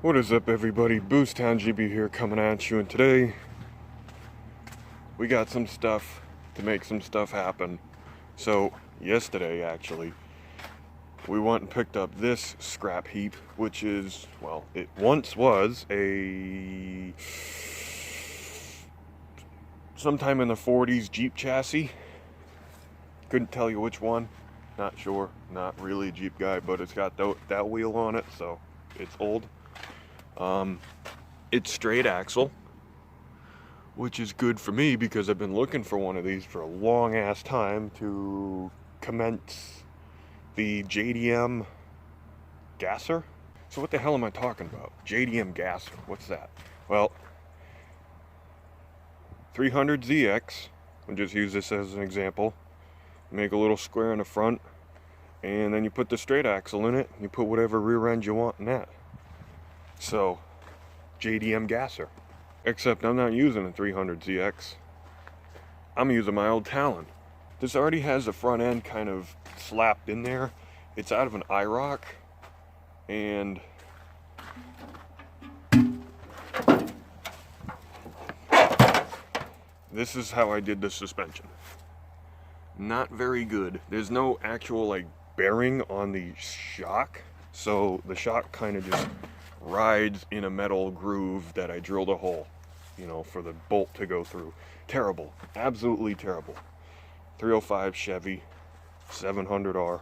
What is up, everybody? Boost Town GB here, coming at you, and today we got some stuff to make some stuff happen. So yesterday, actually, we went and picked up this scrap heap, which is, well, it once was a sometime in the 40s Jeep chassis. Couldn't tell you which one, not sure, not really a Jeep guy, but it's got that wheel on it, so it's old. It's straight axle, which is good for me because I've been looking for one of these for a long ass time to commence the JDM Gasser. So what the hell am I talking about? JDM Gasser, what's that? Well, 300ZX, I'll just use this as an example. Make a little square in the front, and then you put the straight axle in it, and you put whatever rear end you want in that. So, JDM Gasser. Except I'm not using a 300ZX. I'm using my old Talon. This already has the front end kind of slapped in there. It's out of an IROC. And this is how I did the suspension. Not very good. There's no actual like bearing on the shock. So the shock kind of just rides in a metal groove that I drilled a hole, you know, for the bolt to go through. Terrible, absolutely terrible. 305 Chevy, 700R,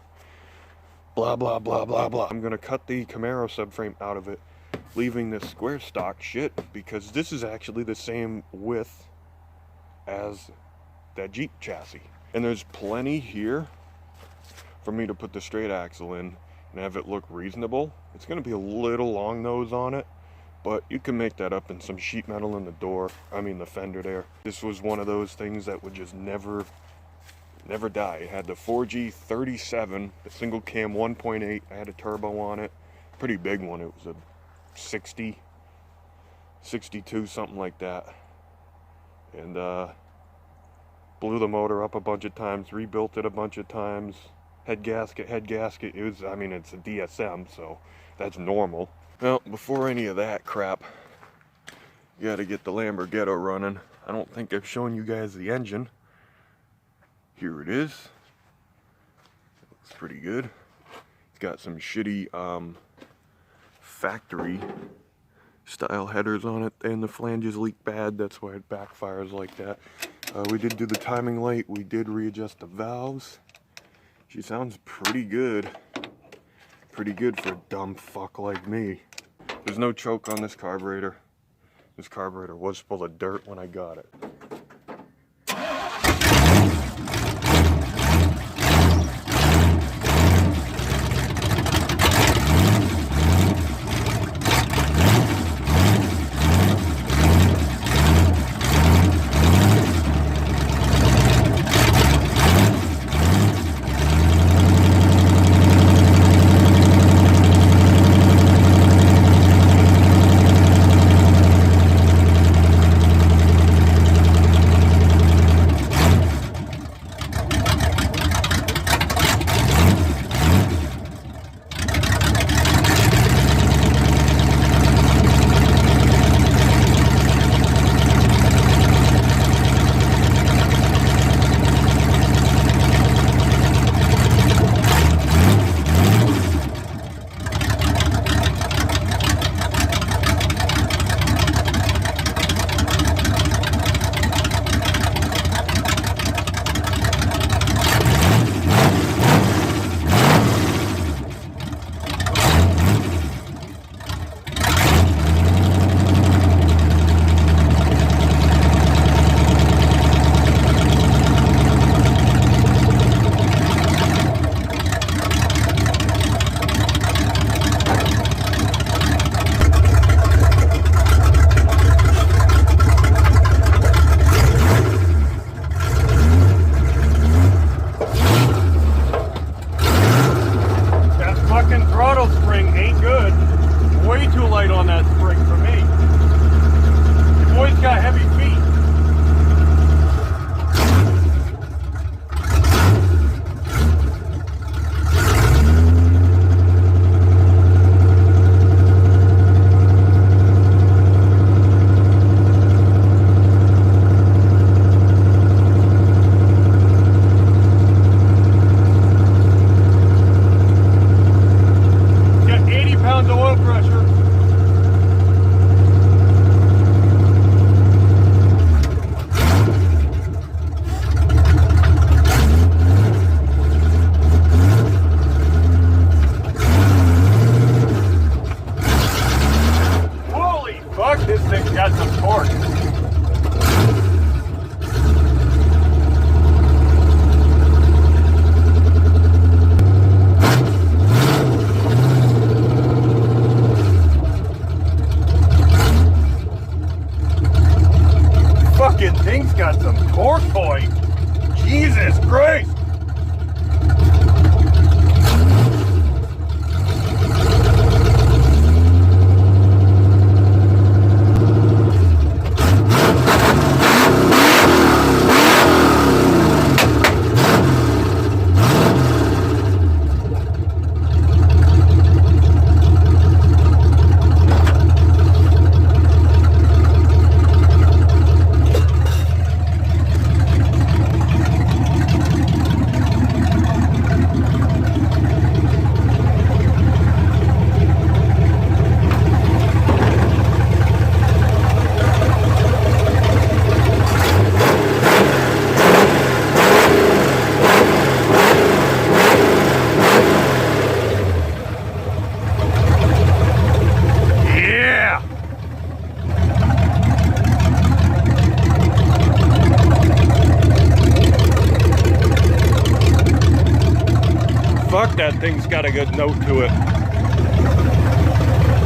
blah, blah, blah, blah, blah. I'm gonna cut the Camaro subframe out of it, leaving this square stock shit, because this is actually the same width as that Jeep chassis. And there's plenty here for me to put the straight axle in and have it look reasonable. It's going to be a little long nose on it, but you can make that up in some sheet metal in the door, the fender there. This was one of those things that would just never die. It had the 4G37, the single cam 1.8. I had a turbo on it, pretty big one. It was a 60, 62, something like that. And blew the motor up a bunch of times, rebuilt it a bunch of times. Head gasket. It was, it's a DSM, so that's normal. Well, before any of that crap, you gotta get the Lamborghetto running. I don't think I've shown you guys the engine. Here it is. Looks pretty good. It's got some shitty factory style headers on it, and the flanges leak bad. That's why it backfires like that. We did do the timing light. We did readjust the valves. She sounds pretty good. Pretty good for a dumb fuck like me. There's no choke on this carburetor. This carburetor was full of dirt when I got it. Thing's got a good note to it.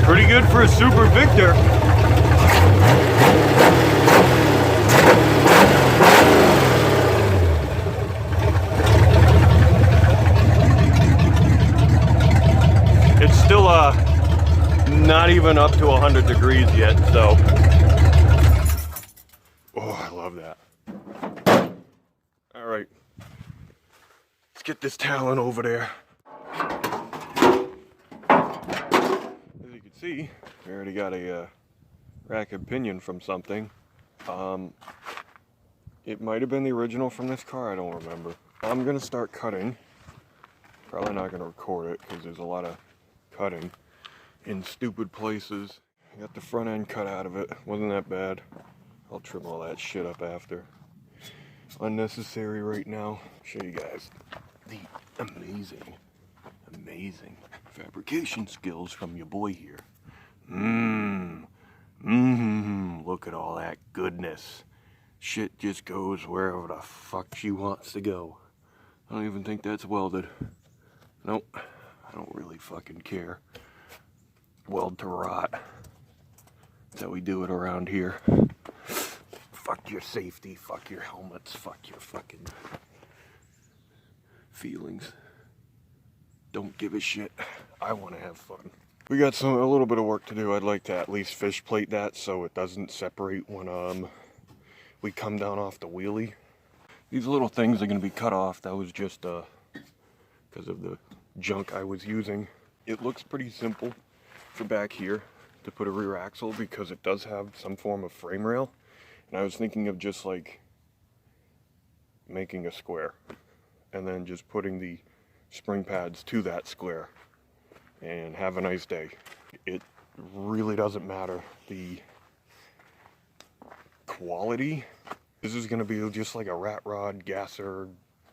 Pretty good for a Super Victor. It's still not even up to 100 degrees yet, so. Oh, I love that. All right, let's get this Talon over there. As you can see, we already got a racket pinion from something. It might have been the original from this car, I don't remember. I'm gonna start cutting. Probably not gonna record it because there's a lot of cutting in stupid places. I got the front end cut out of it, wasn't that bad. I'll trim all that shit up after. Unnecessary right now. Show you guys the amazing fabrication skills from your boy here. Look at all that goodness. Shit just goes wherever the fuck she wants to go. I don't even think that's welded. Nope, I don't really fucking care. Weld to rot. That's how we do it around here. Fuck your safety, fuck your helmets, fuck your fucking feelings. Don't give a shit. I want to have fun. We got a little bit of work to do. I'd like to at least fish plate that so it doesn't separate when we come down off the wheelie. These little things are going to be cut off. That was just because of the junk I was using. It looks pretty simple for back here to put a rear axle because it does have some form of frame rail. And I was thinking of just like making a square and then just putting the spring pads to that square and have a nice day. It really doesn't matter the quality. This is going to be just like a rat rod gasser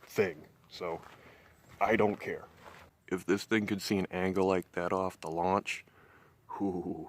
thing, so I don't care. If this thing could see an angle like that off the launch, ooh.